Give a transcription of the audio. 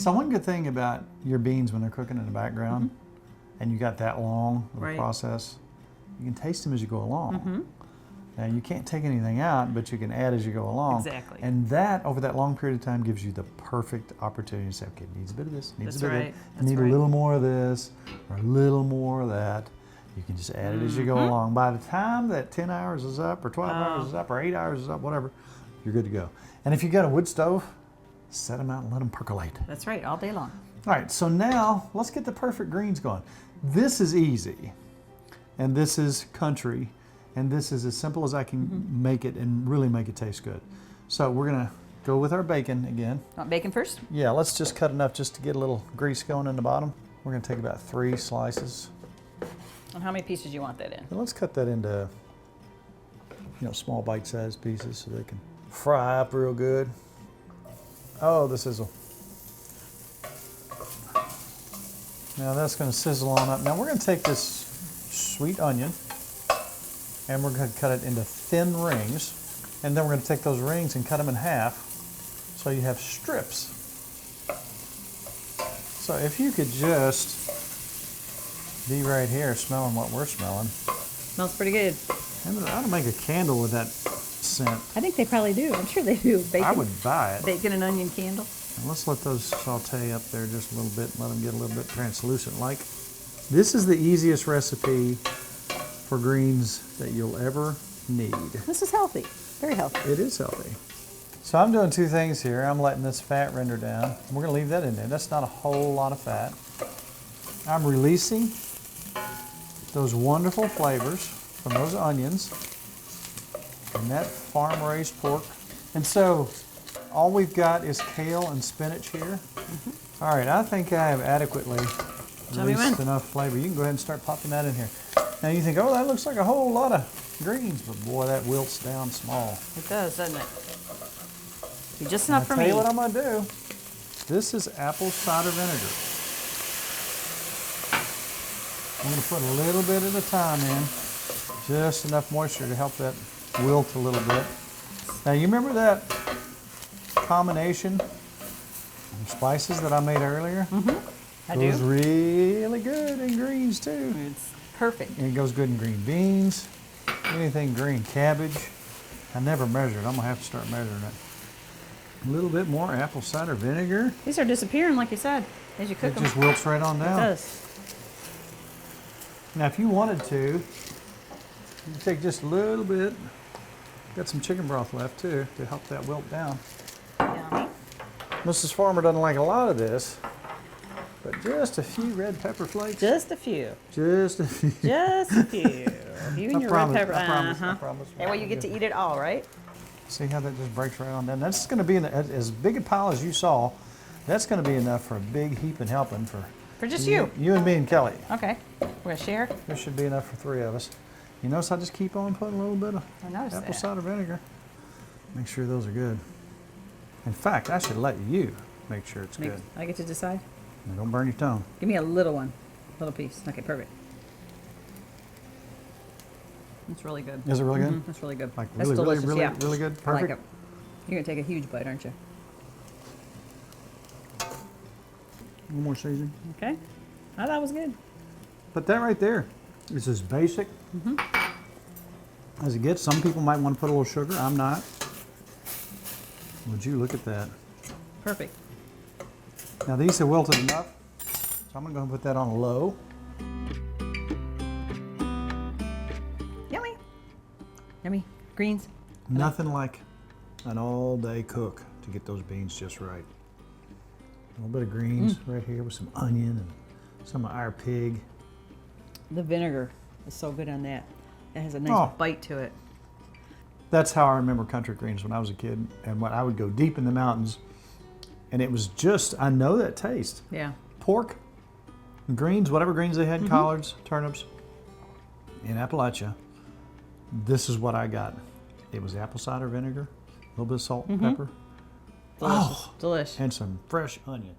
So one good thing about your beans when they're cooking in the background, and you got that long of a process, you can taste them as you go along. Now you can't take anything out, but you can add as you go along. Exactly. And that, over that long period of time, gives you the perfect opportunity to say, okay, needs a bit of this, needs a bit of that. I need a little more of this, or a little more of that. You can just add it as you go along. By the time that 10 hours is up, or 12 hours is up, or 8 hours is up, whatever, you're good to go. And if you got a wood stove, set them out and let them percolate. That's right, all day long. All right, so now let's get the perfect greens going. This is easy, and this is country, and this is as simple as I can make it and really make it taste good. So we're gonna go with our bacon again. Want bacon first? Yeah, let's just cut enough just to get a little grease going in the bottom. We're gonna take about 3 slices. And how many pieces do you want that in? And let's cut that into, small bite-sized pieces so they can fry up real good. Oh, the sizzle. Now that's going to sizzle on up. Now we're going to take this sweet onion and we're going to cut it into thin rings. And then we're going to take those rings and cut them in half so you have strips. So if you could just be right here smelling what we're smelling. Smells pretty good. I ought to make a candle with that scent. I think they probably do. I'm sure they do. Bacon, I would buy it. Bacon and onion candle. And let's let those saute up there just a little bit and let them get a little bit translucent like. This is the easiest recipe for greens that you'll ever need. This is healthy. Very healthy. It is healthy. So I'm doing 2 things here. I'm letting this fat render down. We're going to leave that in there. That's not a whole lot of fat. I'm releasing those wonderful flavors from those onions and that farm-raised pork. And so all we've got is kale and spinach here. All right, I think I have adequately released enough flavor. You can go ahead and start popping that in here. Now you think, oh, that looks like a whole lot of greens, but boy, that wilts down small. It does, doesn't it? Be just enough for me. I'll tell you what I'm going to do. This is apple cider vinegar. I'm going to put a little bit at a time in, just enough moisture to help that wilt a little bit. Now you remember that combination of spices that I made earlier? I do. It goes really good in greens too. It's perfect. And it goes good in green beans, anything green, cabbage. I never measured. I'm going to have to start measuring it. A little bit more apple cider vinegar. These are disappearing, like you said, as you cook them. It just wilts right on down. It does. Now, if you wanted to, you can take just a little bit. Got some chicken broth left too to help that wilt down. Yummy. Mrs. Farmer doesn't like a lot of this, but just a few red pepper flakes. Just a few. Just a few. Just a few. You and your red pepper. I promise. That way you get to eat it all, right? See how that just breaks right on down. That's going to be as big a pile as you saw. That's going to be enough for a big heaping helping for just you. You and me and Kelly. Okay. We're going to share? This should be enough for 3 of us. You notice I just keep on putting a little bit of apple cider vinegar. Make sure those are good. In fact, I should let you make sure it's good. I get to decide? Now, don't burn your tongue. Give me a little one. Little piece. Okay, perfect. It's really good. Is it really good? That's really good. Like That's really, delicious, really, yeah. really good? Perfect? I like it. You're going to take a huge bite, aren't you? One more seasoning. Okay. I thought it was good. But that right there is as basic as it gets. Some people might want to put a little sugar. I'm not. Would you look at that? Perfect. Now these have wilted enough, so I'm going to go and put that on low. Yummy. Yummy. Greens. Nothing like an all-day cook to get those beans just right. A little bit of greens right here with some onion and some of our pig. The vinegar is so good on that. It has a nice bite to it. That's how I remember country greens when I was a kid, and when I would go deep in the mountains, and it was just, I know that taste. Yeah. Pork, greens, whatever greens they had, collards, turnips, in Appalachia, this is what I got. It was apple cider vinegar, a little bit of salt and pepper. Delicious. Delish. And some fresh onion.